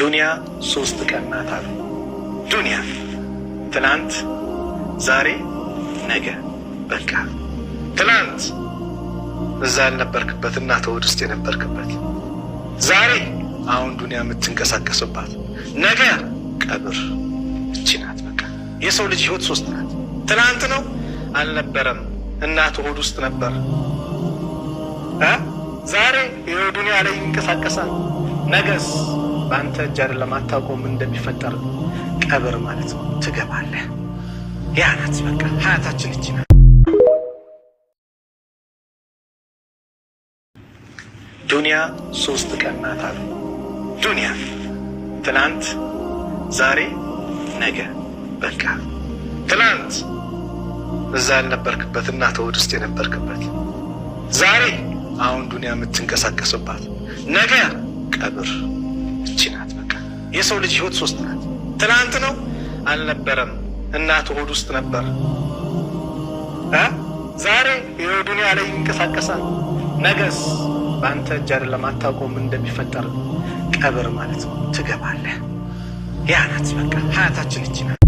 ዱንያ 3 ቀን ናት አሉ። ዱንያ ትናንት፣ ዛሬ፣ ነገ። በቃ ትናንት እዛ ያልነበርክበት እናት ሆድ ውስጥ የነበርክበት፣ ዛሬ አሁን ዱንያ የምትንቀሳቀስባት፣ ነገ ቀብር። እቺ ናት በቃ የሰው ልጅ ህይወት 3 ናት። ትናንት ነው አልነበረም፣ እናት ሆድ ውስጥ ነበር። ዛሬ የዱንያ ላይ ይንቀሳቀሳል። ነገስ በአንተ እጅ አይደለም፣ አታውቀውም እንደሚፈጠር። ቀብር ማለት ነው፣ ትገባለህ። ያ ናት በቃ ሀያታችን እቺ ናት። ዱንያ 3 ቀን ናት አሉ። ዱንያ ትናንት፣ ዛሬ፣ ነገ። በቃ ትናንት እዛ ያልነበርክበት እናት ሆድ ውስጥ የነበርክበት፣ ዛሬ አሁን ዱንያ የምትንቀሳቀስባት፣ ነገ ቀብር። እቺ ናት በቃ የሰው ልጅ ህይወት 3 ናት። ትናንት ነው አልነበረም፣ እናት ሆድ ውስጥ ነበር። ዛሬ የዱንያ ላይ ይንቀሳቀሳል። ነገስ በአንተ እጅ አይደለም፣ አታውቀውም እንደሚፈጠር። ቀብር ማለት ነው፣ ትገባለህ። ያ ናት በቃ ሀያታችን እቺ ናት።